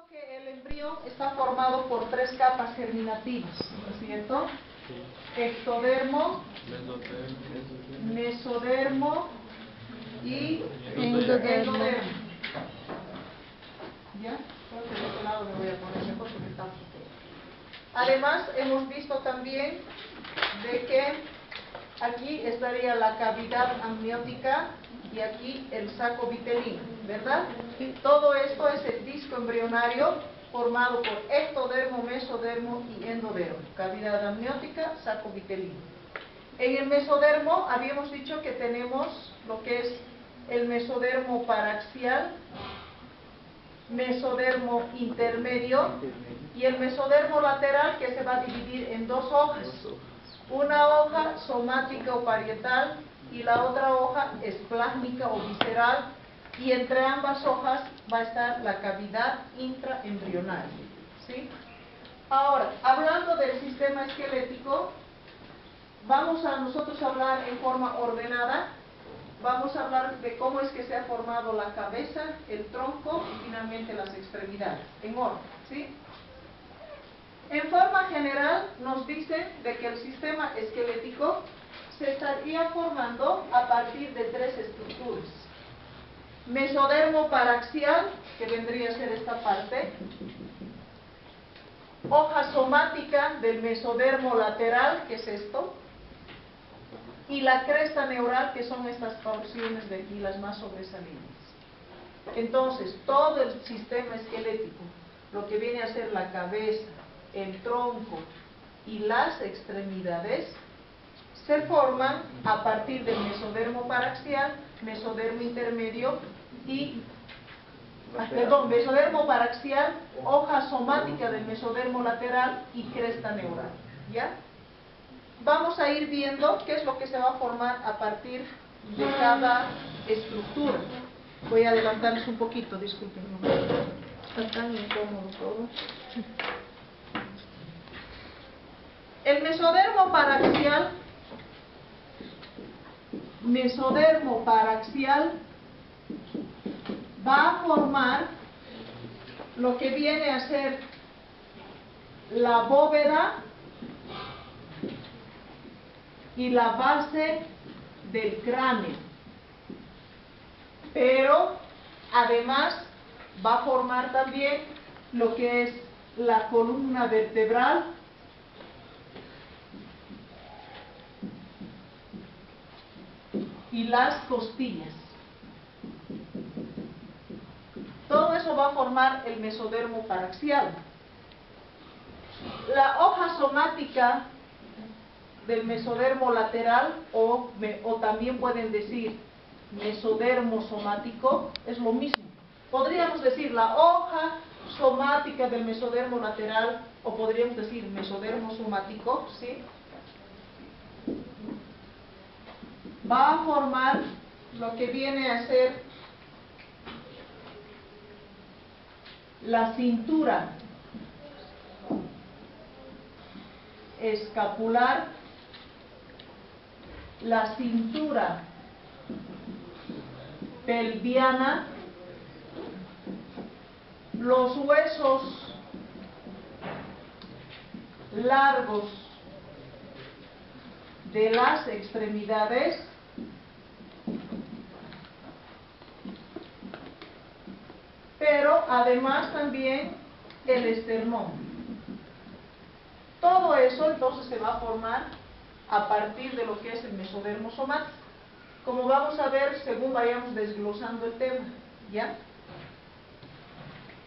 que el embrión está formado por tres capas germinativas, ¿no es cierto? Ectodermo, mesodermo y endodermo. ¿Ya? Entonces, de este lado me voy a poner mejor porque está pequeño. Además, hemos visto también de que aquí estaría la cavidad amniótica y aquí el saco vitelino, ¿verdad? Todo esto es el disco embrionario formado por ectodermo, mesodermo y endodermo. Cavidad amniótica, saco vitelino. En el mesodermo habíamos dicho que tenemos lo que es el mesodermo paraxial, mesodermo intermedio y el mesodermo lateral, que se va a dividir en dos hojas. Una hoja somática o parietal y la otra hoja esplásmica o visceral, y entre ambas hojas va a estar la cavidad intraembrionaria, ¿sí? Ahora, hablando del sistema esquelético, vamos a nosotros hablar en forma ordenada. Vamos a hablar de cómo es que se ha formado la cabeza, el tronco y finalmente las extremidades, en orden, ¿sí? En forma general nos dicen de que el sistema esquelético se estaría formando a partir de tres estructuras. Mesodermo paraxial, que vendría a ser esta parte. Hoja somática del mesodermo lateral, que es esto. Y la cresta neural, que son estas porciones de aquí, las más sobresalientes. Entonces, todo el sistema esquelético, lo que viene a ser la cabeza, el tronco y las extremidades, se forman a partir del mesodermo paraxial, mesodermo intermedio y, mesodermo paraxial, hoja somática del mesodermo lateral y cresta neural, ¿ya? Vamos a ir viendo qué es lo que se va a formar a partir de cada estructura. Voy a adelantarles un poquito, disculpen, está tan incómodo todo. El mesodermo paraxial va a formar lo que viene a ser la bóveda y la base del cráneo, pero además va a formar también lo que es la columna vertebral y las costillas. Todo eso va a formar el mesodermo paraxial. La hoja somática del mesodermo lateral o también pueden decir mesodermo somático, es lo mismo. Podríamos decir la hoja somática del mesodermo lateral o podríamos decir mesodermo somático, ¿sí? Va a formar lo que viene a ser la cintura escapular, la cintura pelviana, los huesos largos de las extremidades, pero además también el esternón. Todo eso entonces se va a formar a partir de lo que es el mesodermo somático, como vamos a ver según vayamos desglosando el tema, ¿ya?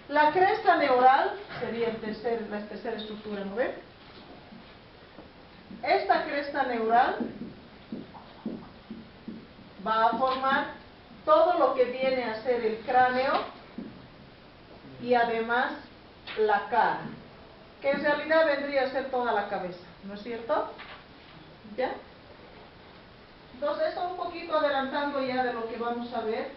La cresta neural sería la tercera estructura, ¿no ven? Esta cresta neural va a formar todo lo que viene a ser el cráneo y además la cara, que en realidad vendría a ser toda la cabeza, ¿no es cierto? ¿Ya? Entonces, esto un poquito adelantando ya de lo que vamos a ver,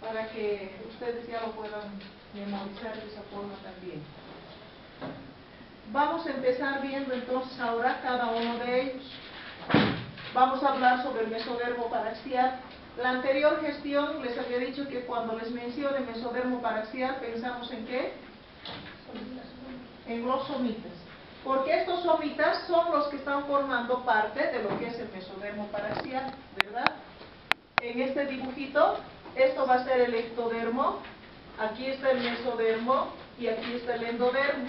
para que ustedes ya lo puedan memorizar de esa forma también. Vamos a empezar viendo entonces ahora cada uno de ellos. Vamos a hablar sobre el mesodermo paraxial. La anterior gestión les había dicho que cuando les mencione mesodermo paraxial, ¿pensamos en qué? En los somitas. Porque estos somitas son los que están formando parte de lo que es el mesodermo paraxial, ¿verdad? En este dibujito, esto va a ser el ectodermo, aquí está el mesodermo y aquí está el endodermo.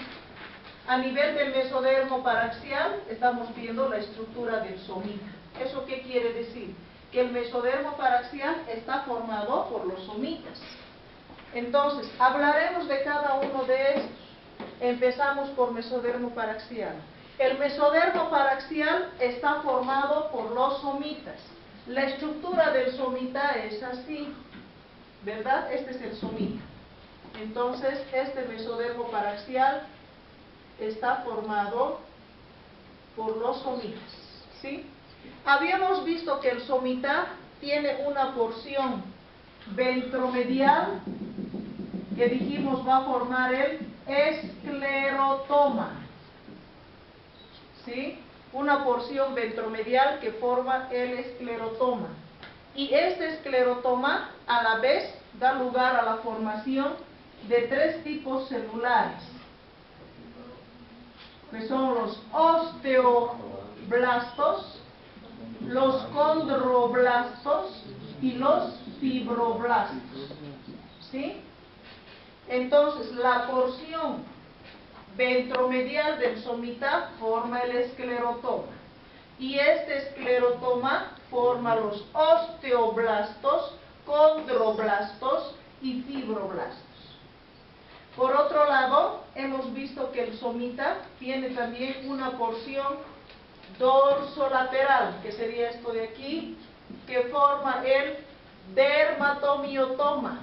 A nivel del mesodermo paraxial, estamos viendo la estructura del somita. ¿Eso qué quiere decir? Que el mesodermo paraxial está formado por los somitas. Entonces, hablaremos de cada uno de estos. Empezamos por mesodermo paraxial. El mesodermo paraxial está formado por los somitas. La estructura del somita es así, ¿verdad? Este es el somita. Entonces, este mesodermo paraxial está formado por los somitas, ¿sí? Habíamos visto que el somita tiene una porción ventromedial que dijimos va a formar el esclerotoma, ¿sí? Una porción ventromedial que forma el esclerotoma. Y este esclerotoma a la vez da lugar a la formación de 3 tipos celulares, que son los osteoblastos, los condroblastos y los fibroblastos, ¿sí? Entonces, la porción ventromedial del somita forma el esclerotoma y este esclerotoma forma los osteoblastos, condroblastos y fibroblastos. Por otro lado, hemos visto que el somita tiene también una porción dorsolateral, que sería esto de aquí, que forma el dermatomiotoma.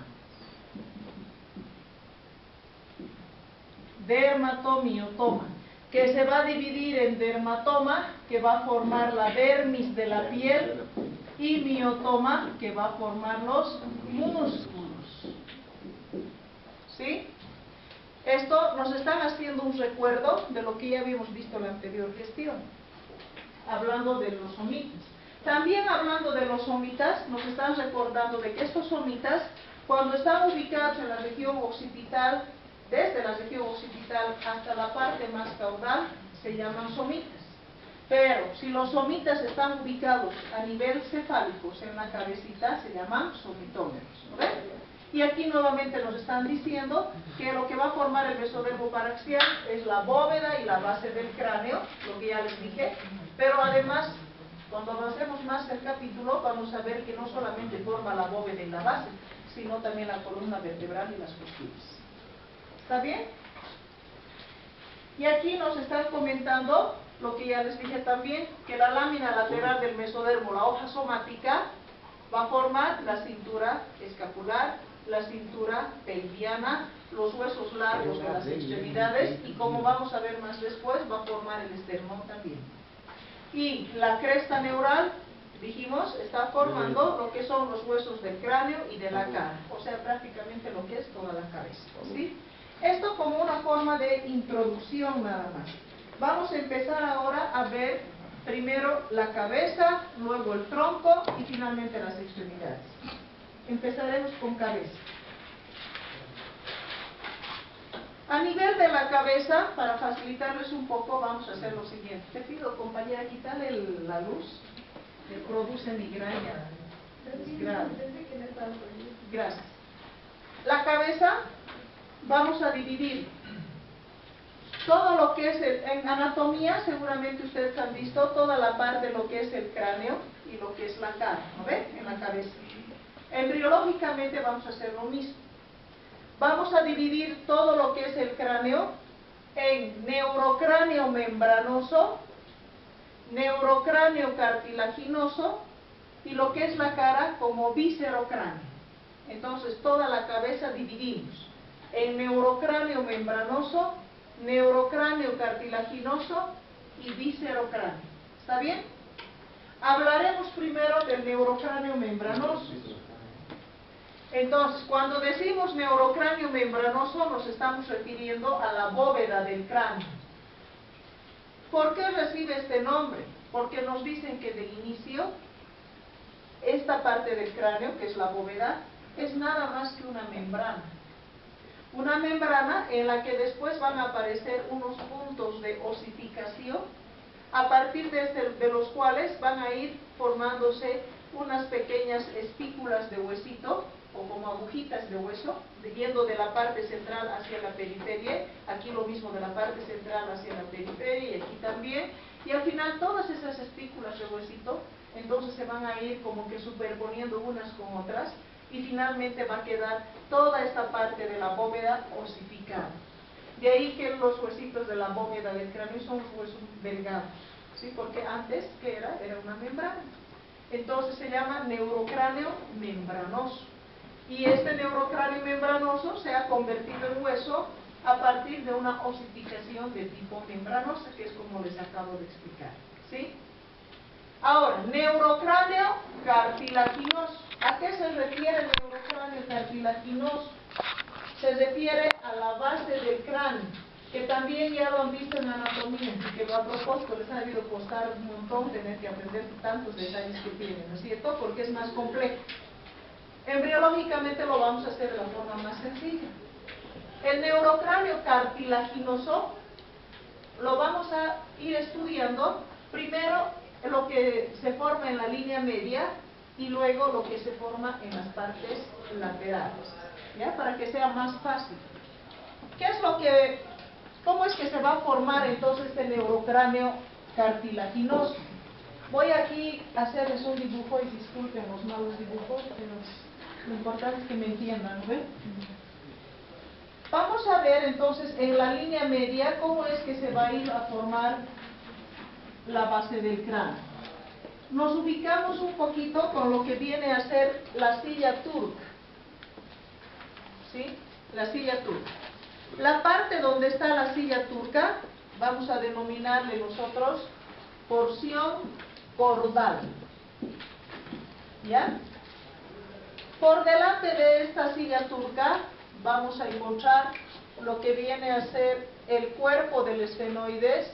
Dermatomiotoma, que se va a dividir en dermatoma, que va a formar la dermis de la piel, y miotoma, que va a formar los músculos. ¿Sí? Esto nos están haciendo un recuerdo de lo que ya habíamos visto en la anterior gestión, hablando de los somitas. También hablando de los somitas, nos están recordando de que estos somitas, cuando están ubicados en la región occipital, desde la región occipital hasta la parte más caudal, se llaman somitas. Pero si los somitas están ubicados a nivel cefálico, en la cabecita, se llaman somitómeros, ¿no ven? Y aquí nuevamente nos están diciendo que lo que va a formar el mesodermo paraxial es la bóveda y la base del cráneo, lo que ya les dije, pero además, cuando avancemos más el capítulo, vamos a ver que no solamente forma la bóveda y la base, sino también la columna vertebral y las costillas. ¿Está bien? Y aquí nos están comentando lo que ya les dije también, que la lámina lateral del mesodermo, la hoja somática, va a formar la cintura escapular, la cintura pelviana, los huesos largos de las extremidades y, como vamos a ver más después, va a formar el esternón también. Y la cresta neural, dijimos, está formando lo que son los huesos del cráneo y de la cara, o sea, prácticamente lo que es toda la cabeza, ¿sí? Esto como una forma de introducción nada más. Vamos a empezar ahora a ver primero la cabeza, luego el tronco y finalmente las extremidades. Empezaremos con cabeza. A nivel de la cabeza, para facilitarles un poco, vamos a hacer lo siguiente. Te pido, compañera, quitarle la luz, que produce migraña. Gracias. La cabeza, vamos a dividir todo lo que es en anatomía, seguramente ustedes han visto toda la parte de lo que es el cráneo y lo que es la cara, ¿no ven? En la cabeza. Embriológicamente vamos a hacer lo mismo. Vamos a dividir todo lo que es el cráneo en neurocráneo membranoso, neurocráneo cartilaginoso y lo que es la cara como viscerocráneo. Entonces toda la cabeza dividimos en neurocráneo membranoso, neurocráneo cartilaginoso y viscerocráneo. ¿Está bien? Hablaremos primero del neurocráneo membranoso. Entonces, cuando decimos neurocráneo membranoso, nos estamos refiriendo a la bóveda del cráneo. ¿Por qué recibe este nombre? Porque nos dicen que de inicio, esta parte del cráneo, que es la bóveda, es nada más que una membrana. una membrana en la que después van a aparecer unos puntos de osificación, a partir de los cuales van a ir formándose unas pequeñas espículas de huesito, o como agujitas de hueso, yendo de la parte central hacia la periferia, aquí lo mismo de la parte central hacia la periferia y aquí también, y al final todas esas espículas de huesito, entonces se van a ir como que superponiendo unas con otras, y finalmente va a quedar toda esta parte de la bóveda osificada. De ahí que los huesitos de la bóveda del cráneo son los huesos delgados, ¿sí? Porque antes, ¿qué era? Era una membrana. Entonces se llama neurocráneo membranoso. Y este neurocráneo membranoso se ha convertido en hueso a partir de una osificación de tipo membranosa, que es como les acabo de explicar, ¿sí? Ahora, neurocráneo cartilaginoso. ¿A qué se refiere el neurocráneo cartilaginoso? Se refiere a la base del cráneo, que también ya lo han visto en anatomía, que a propósito les ha debido costar un montón tener que aprender tantos detalles que tienen, ¿no es cierto? Porque es más complejo. Embriológicamente lo vamos a hacer de la forma más sencilla. El neurocráneo cartilaginoso lo vamos a ir estudiando primero lo que se forma en la línea media y luego lo que se forma en las partes laterales, ¿ya? Para que sea más fácil. ¿Cómo es que se va a formar entonces este neurocráneo cartilaginoso? Voy aquí a hacerles un dibujo y disculpen los malos dibujos, pero lo importante es que me entiendan, ¿ven? Vamos a ver entonces en la línea media cómo es que se va a ir a formar la base del cráneo. Nos ubicamos un poquito con lo que viene a ser la silla turca, ¿sí? La silla turca. La parte donde está la silla turca, vamos a denominarle nosotros porción cordal, ¿ya? Por delante de esta silla turca vamos a encontrar lo que viene a ser el cuerpo del esfenoides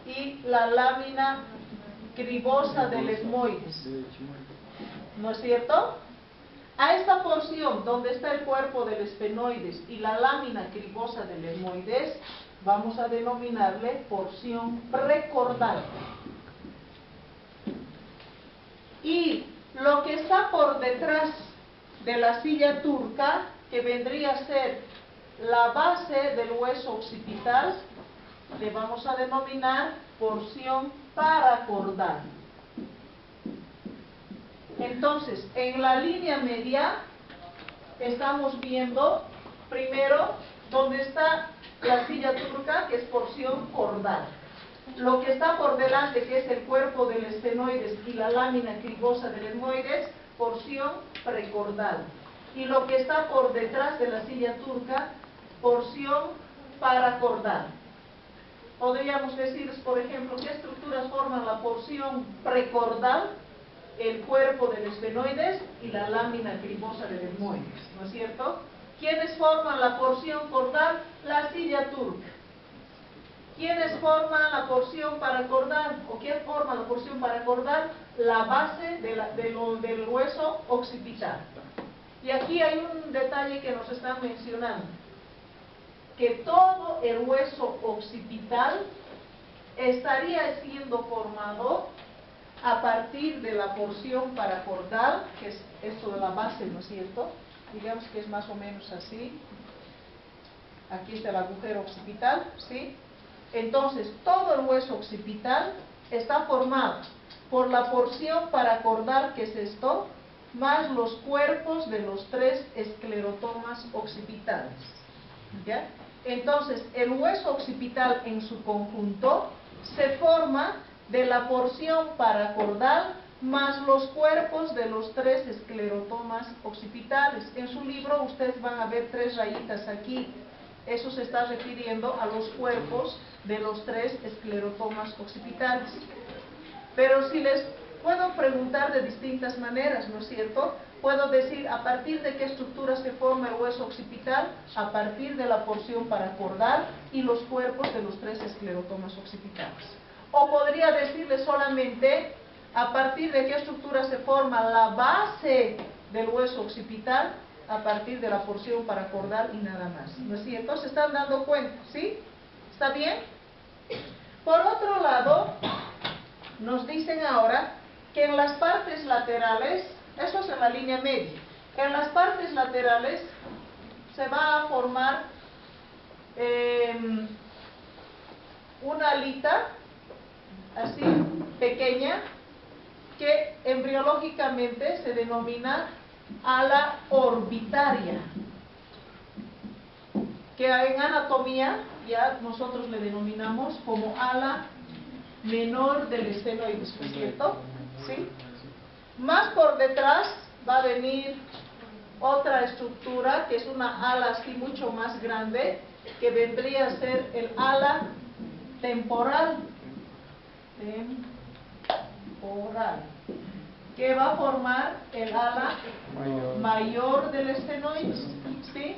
y la lámina cribosa del etmoides, ¿no es cierto? A esta porción donde está el cuerpo del esfenoides y la lámina cribosa del etmoides vamos a denominarle porción precordal. Y lo que está por detrás de la silla turca, que vendría a ser la base del hueso occipital, le vamos a denominar porción paracordal. Entonces, en la línea media estamos viendo primero donde está la silla turca, que es porción cordal. Lo que está por delante, que es el cuerpo del esfenoides y la lámina cribosa del etmoides, porción precordal. Y lo que está por detrás de la silla turca, porción paracordal. Podríamos decir, por ejemplo, ¿qué estructuras forman la porción precordal? El cuerpo del esfenoides y la lámina cribosa del etmoides, ¿no es cierto? ¿Quiénes forman la porción cordal? La silla turca. ¿Quiénes forman la porción paracordal? ¿O quién forma la porción paracordal? La base del hueso occipital. Y aquí hay un detalle que nos están mencionando, que todo el hueso occipital estaría siendo formado a partir de la porción paracordal, que es esto de la base, ¿no es cierto? Digamos que es más o menos así. Aquí está el agujero occipital, ¿sí? Entonces, todo el hueso occipital está formado por la porción paracordal, que es esto, más los cuerpos de los 3 esclerotomas occipitales, ¿ya? Entonces, el hueso occipital en su conjunto se forma de la porción paracordal más los cuerpos de los 3 esclerotomas occipitales. En su libro ustedes van a ver 3 rayitas aquí. Eso se está refiriendo a los cuerpos de los 3 esclerotomas occipitales. Pero si les puedo preguntar de distintas maneras, ¿no es cierto? Puedo decir, ¿a partir de qué estructura se forma el hueso occipital? A partir de la porción paracordal y los cuerpos de los 3 esclerotomas occipitales. O podría decirle solamente, ¿a partir de qué estructura se forma la base del hueso occipital? a partir de la porción paracordal y nada más, ¿no es cierto? Se están dando cuenta, ¿sí? ¿Está bien? Por otro lado, nos dicen ahora que en las partes laterales, eso es en la línea media, en las partes laterales se va a formar una alita así pequeña que embriológicamente se denomina ala orbitaria, que en anatomía ya nosotros le denominamos como ala menor del esfenoides, ¿no es cierto? ¿Sí? Más por detrás va a venir otra estructura que es una ala así mucho más grande, que vendría a ser el ala temporal, que va a formar el ala mayor del esfenoides, ¿sí?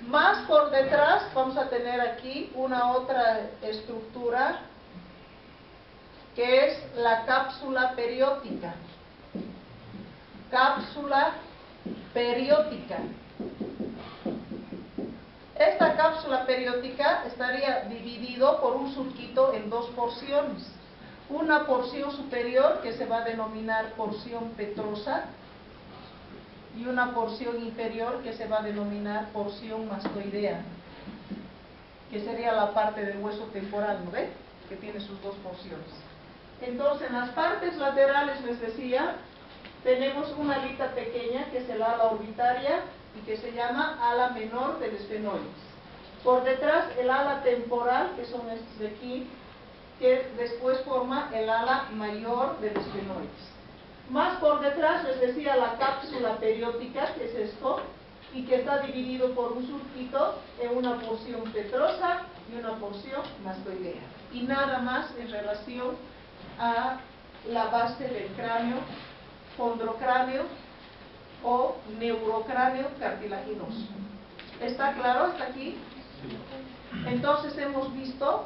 Más por detrás vamos a tener aquí una otra estructura que es la cápsula periótica. Cápsula periótica. Esta cápsula periótica estaría dividido por un surquito en dos porciones. Una porción superior que se va a denominar porción petrosa y una porción inferior que se va a denominar porción mastoidea, que sería la parte del hueso temporal, ¿no ve? Que tiene sus dos porciones. Entonces, en las partes laterales, les decía, tenemos una alita pequeña que es el ala orbitaria y que se llama ala menor del esfenoides. Por detrás, el ala temporal, que son estos de aquí, que después forma el ala mayor del esfenoides. Más por detrás, les decía, la cápsula periótica, que es esto, y que está dividido por un surquito en una porción petrosa y una porción mastoidea. Y nada más en relación a la base del cráneo, condrocráneo o neurocráneo cartilaginoso. ¿Está claro hasta aquí? Entonces hemos visto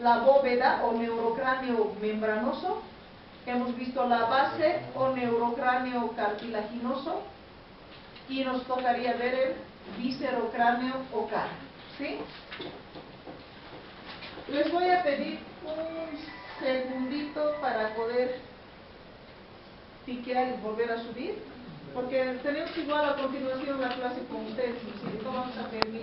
la bóveda o neurocráneo membranoso, hemos visto la base o neurocráneo cartilaginoso y nos tocaría ver el viscerocráneo o cara, ¿sí? Les voy a pedir un segundito para poder piquear y volver a subir, porque tenemos igual a continuación la clase con ustedes, ¿sí? No vamos a permitir